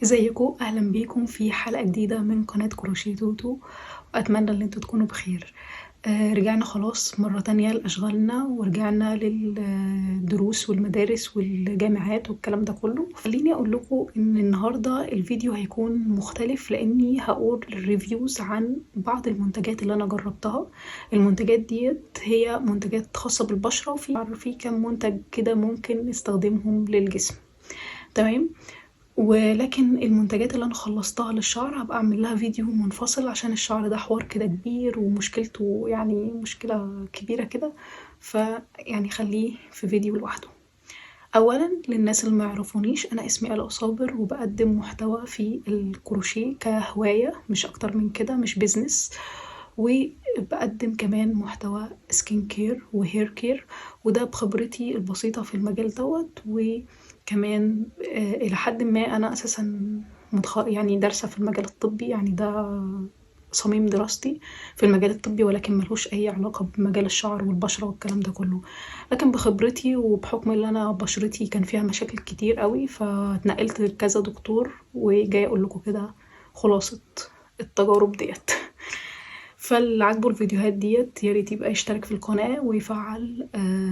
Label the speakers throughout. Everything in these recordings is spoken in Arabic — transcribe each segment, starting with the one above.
Speaker 1: ازيكم؟ اهلا بيكم في حلقة جديدة من قناة كروشيه توتو، واتمنى ان انتوا تكونوا بخير. رجعنا خلاص مرة تانية لأشغالنا، ورجعنا للدروس والمدارس والجامعات والكلام ده كله. خليني اقول لكم ان النهاردة الفيديو هيكون مختلف، لاني هقول ريفيوز عن بعض المنتجات اللي انا جربتها. المنتجات ديت هي منتجات خاصة بالبشرة، وفي كام منتج كده ممكن نستخدمهم للجسم. تمام. ولكن المنتجات اللي انا خلصتها للشعر هبقى اعمل لها فيديو منفصل، عشان الشعر ده حوار كده كبير ومشكلته يعني مشكلة كبيرة كده، فيعني خليه في فيديو لوحده. اولا للناس اللي ما يعرفونيش، انا اسمي آلاء صابر، وبقدم محتوى في الكروشيه كهواية مش اكتر من كده، مش بيزنس. وبقدم كمان محتوى سكين كير وهير كير، وده بخبرتي البسيطة في المجال دوت. وكمان إلى حد ما أنا أساسا يعني دارسة في المجال الطبي، يعني ده صميم دراستي في المجال الطبي، ولكن ملهوش أي علاقة بمجال الشعر والبشرة والكلام ده كله. لكن بخبرتي وبحكم اللي أنا بشرتي كان فيها مشاكل كتير قوي، فاتنقلت لكذا دكتور، وجاي أقول لكم كده خلاصة التجارب ديت. فاللي عاجبه الفيديوهات ديت ياريت يبقى يشترك في القناة ويفعل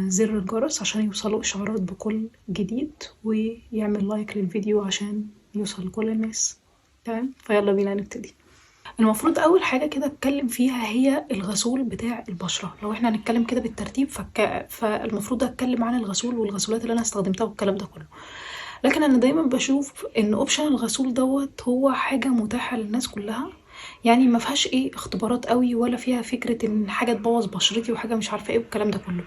Speaker 1: زر الجرس عشان يوصله إشعارات بكل جديد، ويعمل لايك للفيديو عشان يوصل لكل الناس. تمام، فيلا بينا نبتدي. المفروض أول حاجة كده أتكلم فيها هي الغسول بتاع البشرة. لو احنا هنتكلم كده بالترتيب فالمفروض أتكلم عن الغسول والغسولات اللي أنا استخدمتها والكلام ده كله. لكن أنا دايما بشوف إن أوبشن الغسول دوت هو حاجة متاحة للناس كلها، يعني ما فيهاش ايه اختبارات قوي، ولا فيها فكرة ان حاجة تبوظ بشرتي وحاجة مش عارفة ايه والكلام ده كله.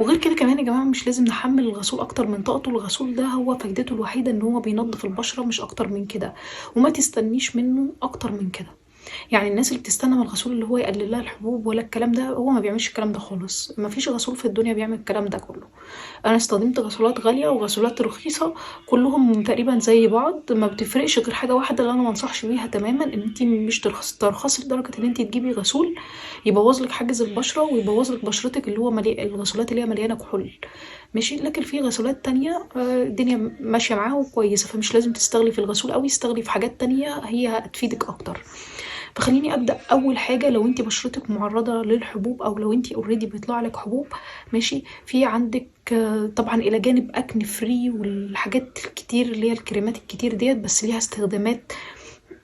Speaker 1: وغير كده كمان يا جماعة مش لازم نحمل الغسول اكتر من طاقته. الغسول ده هو فايدته الوحيدة ان هو بينظف البشرة، مش اكتر من كده. وما تستنيش منه اكتر من كده. يعني الناس اللي بتستنى من الغسول اللي هو يقلل لها الحبوب ولا الكلام ده، هو ما بيعملش الكلام ده خالص. ما فيش غسول في الدنيا بيعمل الكلام ده كله. انا استخدمت غسولات غاليه وغسولات رخيصه، كلهم تقريبا زي بعض، ما بتفرقش غير حاجه واحده اللي انا ما انصحش بيها تماما، ان انت مش ترخصي لدرجه ان انت تجيبي غسول يبوظ لك حاجز البشره ويبوظ لك بشرتك، اللي هو الغسولات اللي هي مليانه كحول. ماشي. لكن في غسولات تانية الدنيا ماشيه معاها وكويسه، فمش لازم تستغلي في الغسول قوي، استغلي في حاجات تانية هي هتفيدك اكتر. فخليني ابدا. اول حاجه، لو انت بشرتك معرضه للحبوب، او لو انت اوريدي بيطلع لك حبوب، ماشي، في عندك طبعا الى جانب اكن فري والحاجات الكتير اللي هي الكريمات الكتير ديت، بس ليها استخدامات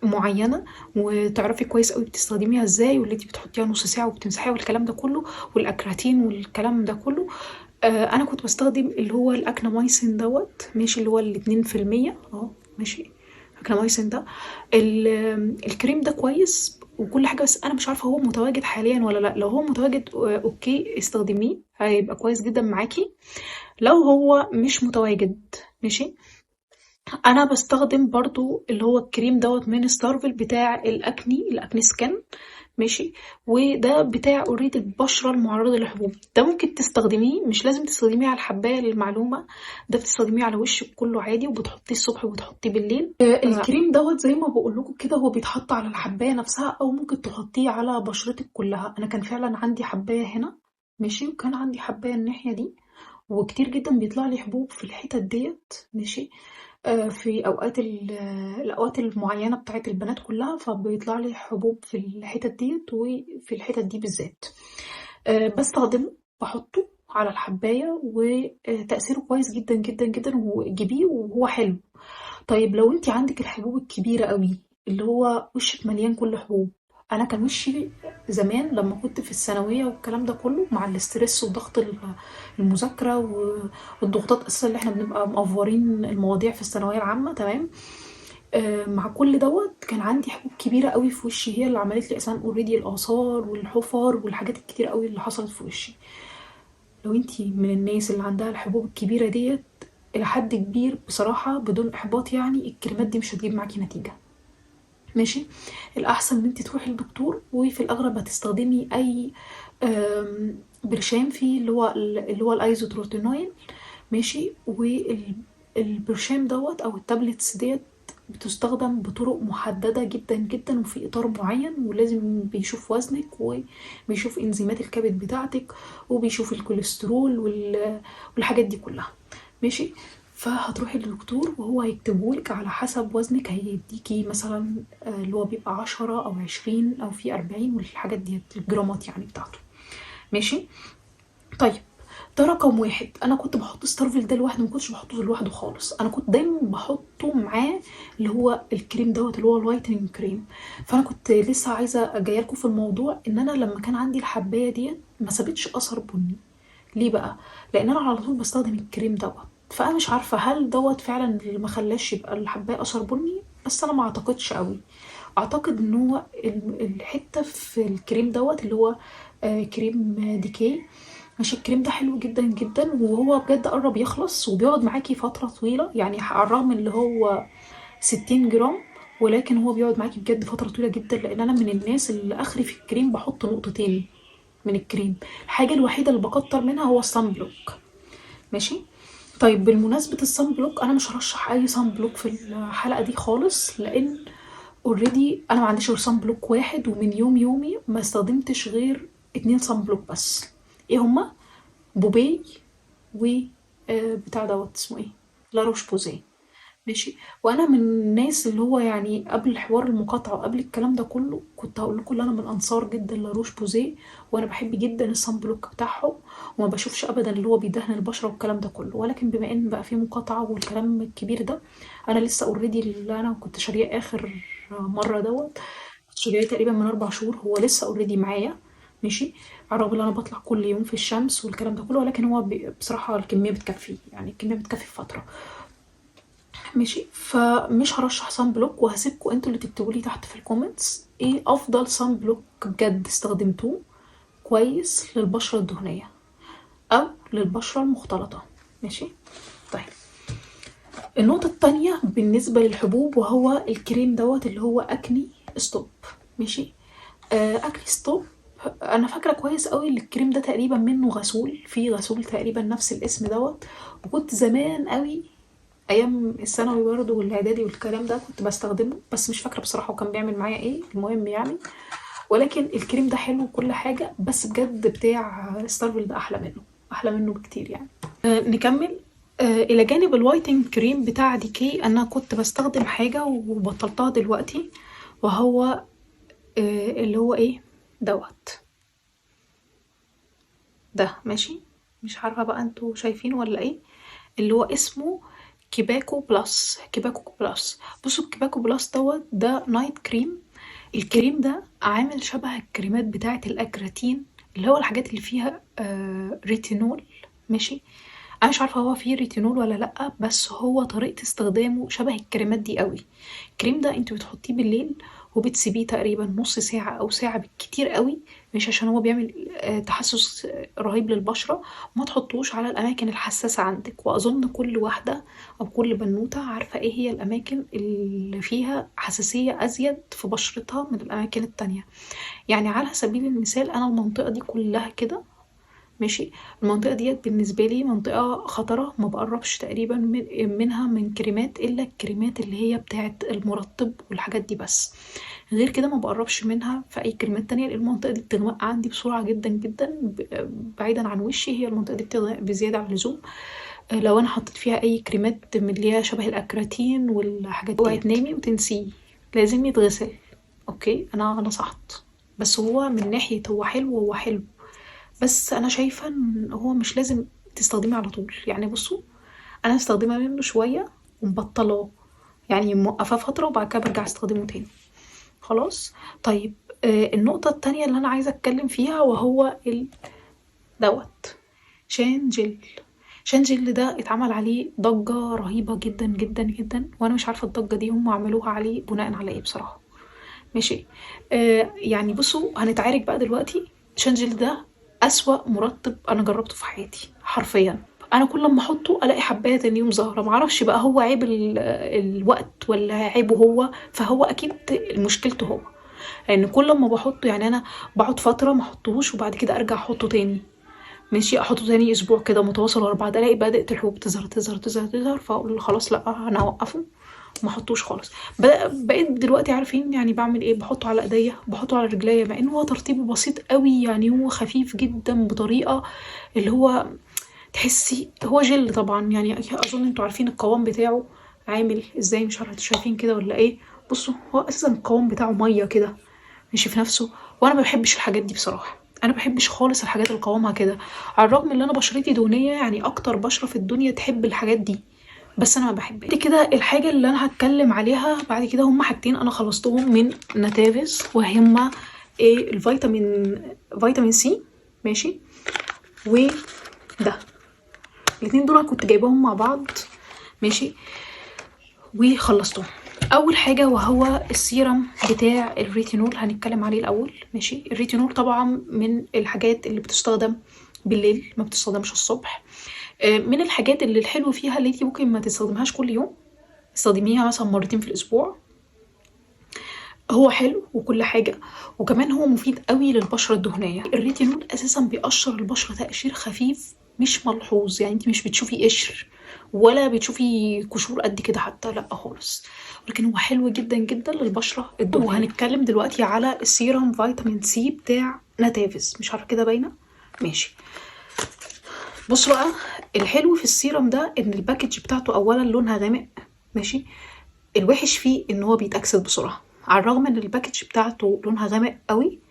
Speaker 1: معينه، وتعرفي كويس قوي بتستخدميها ازاي، واللي انت بتحطيها نص ساعه وبتمسحيها والكلام ده كله، والاكراتين والكلام ده كله. انا كنت بستخدم اللي هو الاكنامايسين دوت، ماشي، اللي هو ال2%. ماشي. اكنامايسين ده الكريم ده كويس وكل حاجه، بس انا مش عارفه هو متواجد حاليا ولا لا. لو هو متواجد اوكي استخدميه، هيبقى كويس جدا معاكي. لو هو مش متواجد، ماشي، انا بستخدم برضو اللي هو الكريم دوت من ستارفل بتاع الاكني سكان، ماشي. وده بتاع اوريدي البشره المعرضه للحبوب. ده ممكن تستخدميه، مش لازم تستخدميه على الحبايه للمعلومه، ده بتستخدميه على وشك كله عادي، وبتحطيه الصبح وبتحطيه بالليل. الكريم دوت زي ما بقول لكم كده، هو بيتحط على الحبايه نفسها، او ممكن تحطيه على بشرتك كلها. انا كان فعلا عندي حبايه هنا، ماشي، وكان عندي حبايه الناحيه دي، وكتير جدا بيطلع لي حبوب في الحتت ديت، ماشي. في اوقات الاوقات المعينه بتاعت البنات كلها، فبيطلع لي حبوب في الحتت ديت وفي الحتت دي بالذات. بستخدمه، بحطه على الحبايه، وتاثيره كويس جدا جدا جدا، وجيبيه وهو حلو. طيب لو انت عندك الحبوب الكبيره قوي، اللي هو وشك مليان كل حبوب. انا كان وشي زمان لما كنت في الثانويه والكلام ده كله، مع الاسترس وضغط المذاكره والضغوطات اساسا اللي احنا بنبقى مقفورين المواضيع في الثانويه العامه، تمام. مع كل دوت كان عندي حبوب كبيره قوي في وشي، هي اللي عملت لي اساسا اوريدي الاثار والحفر والحاجات الكتير قوي اللي حصلت في وشي. لو انتي من الناس اللي عندها الحبوب الكبيره ديت، الى حد كبير بصراحه بدون احباط، يعني الكريمات دي مش هتجيب معاكي نتيجه، ماشي. الاحسن ان انت تروحي للدكتور، وفي الاغلب هتستخدمي اي برشام فيه اللي هو الايزوتروتينوين، ماشي. والبرشام دوت او التابلتس ديت بتستخدم بطرق محددة جدا جدا، وفي إطار معين، ولازم بيشوف وزنك، وبيشوف إنزيمات الكبد بتاعتك، وبيشوف الكوليسترول والحاجات دي كلها، ماشي. فهتروحي للدكتور وهو هيكتبهولك على حسب وزنك، هيديكي مثلا اللي هو بيبقى 10 أو 20 أو في 40 والحاجات ديت الجرامات يعني بتاعته. ماشي. طيب ده رقم واحد. انا كنت بحط ستارفل ده لوحده، ما كنتش بحطه لوحده خالص، انا كنت دايما بحطه معاه اللي هو الكريم دوت اللي هو الوايتنينج كريم. فانا كنت لسه عايزه جايه لكم في الموضوع ان انا لما كان عندي الحبايه ديت ما سابتش اثر بني. ليه بقى؟ لان انا على طول بستخدم الكريم دوت. فانا مش عارفه هل دوت فعلا اللي ما خلاش يبقى الحبايه اثر بني، بس انا ما اعتقدش قوي. اعتقد ان هو الحته في الكريم دوت اللي هو كريم ديكي. ماشي. الكريم ده حلو جدا جدا، وهو بجد قرب يخلص وبيقعد معاكي فترة طويلة، يعني على الرغم اللي هو 60 جرام، ولكن هو بيقعد معاكي بجد فترة طويلة جدا. لأن أنا من الناس اللي آخري في الكريم بحط نقطتين من الكريم. الحاجة الوحيدة اللي بكتر منها هو الصن بلوك. ماشي. طيب بالمناسبة الصن بلوك، أنا مش هرشح أي صن بلوك في الحلقة دي خالص، لأن اوريدي أنا ما عنديش غير صن بلوك واحد، ومن يومي ما استخدمتش غير 2 صن بلوك بس. ايه هما؟ بوبي و بتاع دوت اسمه ايه، لاروش بوزيه. ماشي. وانا من الناس اللي هو يعني قبل حوار المقاطعه وقبل الكلام ده كله كنت هقول لكم ان انا من انصار جدا لاروش بوزيه، وانا بحب جدا الصن بلوك بتاعهم، وما بشوفش ابدا اللي هو بيدهن البشره والكلام ده كله. ولكن بما ان بقى في مقاطعه والكلام الكبير ده، انا لسه اوريدي اللي انا كنت شاريه اخر مره دوت، شاريه تقريبا من 4 شهور، هو لسه اوريدي معايا. ماشي. على الرغم ان انا بطلع كل يوم في الشمس والكلام ده كله، ولكن هو بصراحه الكميه بتكفي، يعني الكميه بتكفي في فتره. ماشي. فمش هرشح صن بلوك، وهسيبكم انتوا اللي تكتبوا لي تحت في الكومنتس ايه افضل صن بلوك بجد استخدمتوه كويس للبشره الدهنيه او للبشره المختلطه. ماشي. طيب النقطة التانية بالنسبة للحبوب، وهو الكريم دوت اللي هو أكني ستوب. ماشي. أكني ستوب. أنا فاكرة كويس قوي الكريم ده تقريبا منه غسول، في غسول تقريبا نفس الاسم دوت، وكنت زمان قوي أيام الثانوي برضه والإعدادي والكلام ده كنت بستخدمه، بس مش فاكرة بصراحة هو كان بيعمل معايا ايه، المهم يعني. ولكن الكريم ده حلو وكل حاجة، بس بجد بتاع ستارفل ده أحلى منه، أحلى منه بكتير يعني. نكمل. الى جانب الوايتنج كريم بتاع ديكي، انا كنت بستخدم حاجة وبطلتها دلوقتي، وهو اللي هو ايه دوت ده. ماشي. مش عارفة بقى انتوا شايفين ولا ايه، اللي هو اسمه كيباكو بلس. كيباكو بلس. بصوا الكيباكو بلس دوت ده نايت كريم. الكريم ده عامل شبه الكريمات بتاعة الأكراتين، اللي هو الحاجات اللي فيها ريتينول. ماشي. انا مش عارفه هو فيه ريتينول ولا لا، بس هو طريقه استخدامه شبه الكريمات دي قوي. الكريم ده انت بتحطيه بالليل وبتسيبيه تقريبا نص ساعه او ساعه بالكتير قوي، مش عشان هو بيعمل تحسس رهيب للبشره. وما تحطوش على الاماكن الحساسه عندك، واظن كل واحده او كل بنوته عارفه ايه هي الاماكن اللي فيها حساسيه ازيد في بشرتها من الاماكن التانية. يعني على سبيل المثال انا المنطقه دي كلها كده. ماشي. المنطقة ديت بالنسبة لي منطقة خطرة، ما بقربش تقريبا منها من كريمات إلا الكريمات اللي هي بتاعة المرطب والحاجات دي بس. غير كده ما بقربش منها في أي كريمات تانية، لأن المنطقة دي بتغمق عندي بسرعة جدا جدا. بعيدا عن وشي، هي المنطقة دي بتغمق بزيادة عن اللزوم. لو أنا حطيت فيها أي كريمات من اللي هي شبه الأكراتين والحاجات دي، اوعي تنامي وتنسيه، لازم يتغسل. أوكي أنا نصحت. بس هو من ناحية هو حلو، هو حلو، بس انا شايفه ان هو مش لازم تستخدميه على طول. يعني بصوا، انا مستخدمه منه شويه ومبطلاه، يعني موقفاه فتره وبعد كده برجع استخدمه تاني. خلاص. طيب النقطه التانية اللي انا عايزه اتكلم فيها وهو دوت شان جل. شان جل ده اتعمل عليه ضجه رهيبه جدا جدا جدا، وانا مش عارفه الضجه دي هم عملوها عليه بناء على ايه بصراحه. ماشي. يعني بصوا هنتعارك بقى دلوقتي. شانجل ده أسوأ مرطب أنا جربته في حياتي حرفيا. أنا كل ما أحطه ألاقي حباية تاني يوم ظاهرة، معرفش بقى هو عيب الوقت ولا عيبه هو، فهو أكيد مشكلته هو. لأن كل ما بحطه يعني أنا بقعد فترة ما أحطهوش وبعد كده أرجع أحطه تاني. ماشي. أحطه تاني أسبوع كده متواصل ورا بعض، ألاقي بدأت الحبوب تظهر تظهر تظهر تظهر، فأقول خلاص لأ أنا هوقفه ما احطوش خالص. بقيت دلوقتي عارفين يعني بعمل ايه، بحطه على ايديا، بحطه على رجليا، مع ان هو ترطيبه بسيط قوي، يعني هو خفيف جدا بطريقه اللي هو تحسي هو جل طبعا، يعني اظن انتوا عارفين القوام بتاعه عامل ازاي، مش عارفه انتوا شايفين كده ولا ايه. بصوا هو اساسا القوام بتاعه ميه كده ماشي في نفسه، وانا ما بحبش الحاجات دي بصراحه. انا ما بحبش خالص الحاجات اللي قوامها كده، على الرغم ان انا بشرتي دهنيه، يعني اكتر بشره في الدنيا تحب الحاجات دي، بس انا ما بحبهاش. بعد كده الحاجه اللي انا هتكلم عليها بعد كده هما حاجتين انا خلصتهم من ناتافيز، وهما ايه؟ فيتامين سي ماشي، وده. الاتنين دول انا كنت جايباهم مع بعض ماشي وخلصتهم. اول حاجه وهو السيرم بتاع الريتينول، هنتكلم عليه الاول ماشي. الريتينول طبعا من الحاجات اللي بتستخدم بالليل، ما بتستخدمش الصبح. من الحاجات اللي الحلو فيها اللي انتي ممكن ما تستخدمهاش كل يوم، تستخدميها مثلا مرتين في الاسبوع. هو حلو وكل حاجه، وكمان هو مفيد قوي للبشره الدهنيه. الريتينول اساسا بيقشر البشره تقشير خفيف مش ملحوظ، يعني انت مش بتشوفي قشر ولا بتشوفي قشور قد كده حتى، لا خالص، ولكن هو حلو جدا جدا للبشره الدهنيه. وهنتكلم دلوقتي على السيرم فيتامين سي بتاع ناتافيز، مش عارفه كده باينه ماشي. بصوا بقى، الحلو في السيرم ده ان الباكج بتاعته اولا لونها غامق ماشي. الوحش فيه ان هو بيتاكسد بسرعه، على الرغم ان الباكج بتاعته لونها غامق قوي.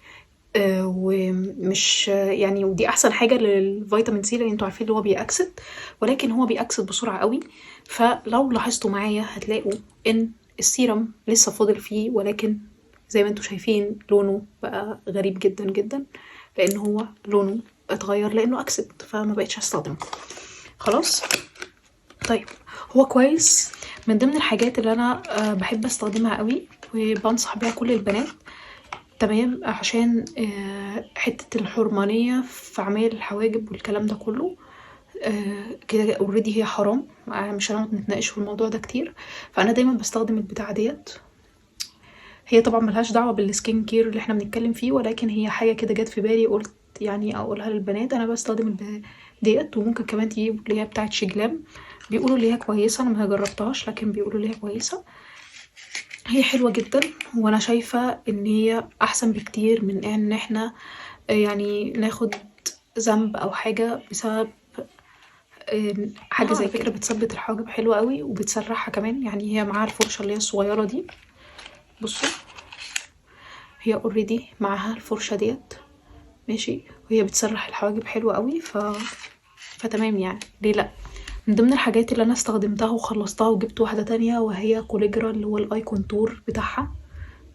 Speaker 1: ومش يعني، ودي احسن حاجه للفيتامين سي لان انتوا عارفين ان هو بيأكسد، ولكن هو بيأكسد بسرعه قوي. فلو لاحظتوا معايا هتلاقوا ان السيرم لسه فاضل فيه، ولكن زي ما انتوا شايفين لونه بقى غريب جدا جدا، لان هو لونه اتغير لانه اكسد، فما بقتش استخدمه خلاص. طيب هو كويس، من ضمن الحاجات اللي انا بحب استخدمها قوي وبنصح بيها كل البنات تمام، عشان حتة الحرمانية في عمايل الحواجب والكلام ده كله كده اوريدي هي حرام، مش هنقعد نتناقش في الموضوع ده كتير. فانا دايما بستخدم البتاعة ديت. هي طبعا ملهاش دعوة بالسكين كير اللي احنا بنتكلم فيه، ولكن هي حاجة كده جت في بالي قلت يعني اقولها للبنات. انا بستخدم ديت، وممكن كمان تجيب اللي هي بتاعت شجلام، بيقولوا اللي هي كويسة، انا ما جربتهاش لكن بيقولوا اللي هي كويسة. هي حلوة جدا، وانا شايفة ان هي احسن بكتير من ان احنا يعني ناخد ذنب او حاجة بسبب حاجة زي كده. بتثبت الحواجب حلوة قوي وبتسرحها كمان، يعني هي معاها الفرشة اللي هي الصغيرة دي. بصوا هي اوريدي معاها الفرشة ديت ماشي، وهي بتسرح الحواجب حلوة قوي. فتمام يعني، ليه لا. من ضمن الحاجات اللي انا استخدمتها وخلصتها وجبت واحدة تانية وهي كوليجرا، اللي هو الاي كونتور بتاعها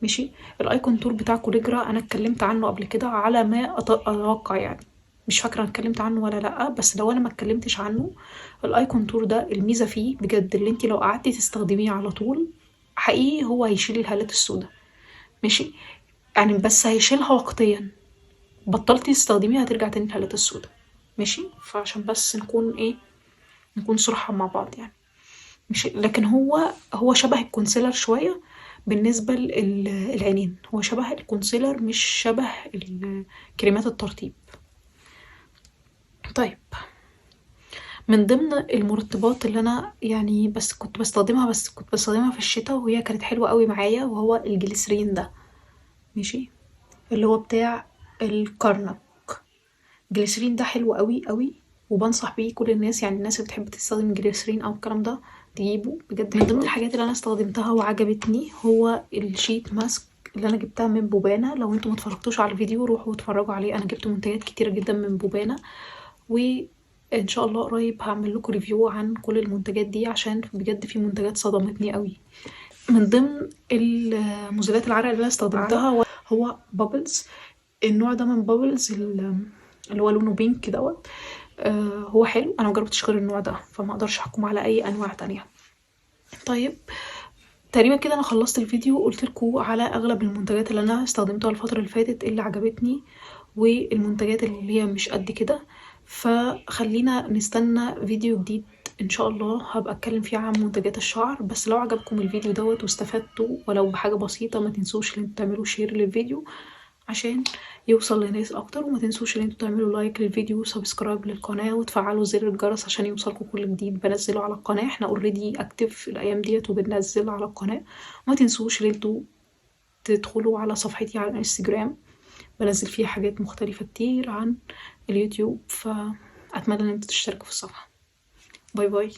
Speaker 1: ماشي. الاي كونتور بتاع كوليجرا انا اتكلمت عنه قبل كده على ما اتوقع، يعني مش فاكره انا اتكلمت عنه ولا لا، بس لو انا ما اتكلمتش عنه، الاي كونتور ده الميزه فيه بجد اللي انت لو قعدتي تستخدميه على طول حقيقي هو هيشيل الهالات السوداء ماشي، يعني بس هيشيلها وقتيا، بطلتي تستخدميها هترجع تاني الهالات السوداء ماشي. فعشان بس نكون ايه، نكون صراحة مع بعض يعني مش، لكن هو شبه الكونسيلر شوية بالنسبة للعينين، هو شبه الكونسيلر مش شبه كريمات الترطيب. طيب من ضمن المرطبات اللي انا يعني كنت بستخدمها في الشتاء وهي كانت حلوة قوي معايا، وهو الجليسرين ده ماشي، اللي هو بتاع الكرنك. الجليسرين ده حلو قوي قوي، وبنصح بيه كل الناس، يعني الناس اللي بتحب تستخدم جليسرين او الكلام ده تجيبه بجد. من ضمن الحاجات اللي انا استخدمتها وعجبتني هو الشيت ماسك اللي انا جبتها من بوبانا. لو انتم متفرجتوش على الفيديو روحوا اتفرجوا عليه، انا جبت منتجات كتيرة جدا من بوبانا، وان شاء الله قريب هعمل لكم ريفيو عن كل المنتجات دي، عشان بجد في منتجات صدمتني قوي. من ضمن المزيلات العرق اللي انا استخدمتها هو بابلز. النوع ده من بابلز اللي هو لونه بينك دوت هو حلو، انا مجربتش غير النوع ده فما اقدرش احكم على اي انواع تانية. طيب تقريبا كده انا خلصت الفيديو وقلت لكم على اغلب المنتجات اللي انا استخدمتها الفتره اللي فاتت اللي عجبتني، والمنتجات اللي هي مش قد كده. فخلينا نستنى فيديو جديد ان شاء الله هبقى اتكلم فيه عن منتجات الشعر. بس لو عجبكم الفيديو دوت واستفدتوا ولو بحاجه بسيطه، ما تنسوش ان انتوا تعملوا شير للفيديو عشان يوصل لناس اكتر، وما تنسوش ان انتوا تعملوا لايك للفيديو وسبسكرايب للقناه وتفعلوا زر الجرس عشان يوصلكم كل جديد بنزله على القناه. احنا اوريدي اكتف الايام ديت وبننزل على القناه. وما تنسوش ان انتوا تدخلوا على صفحتي على الانستجرام، بنزل فيها حاجات مختلفه كتير عن اليوتيوب. اتمنى ان انتوا تشتركوا في الصفحة. باي باي.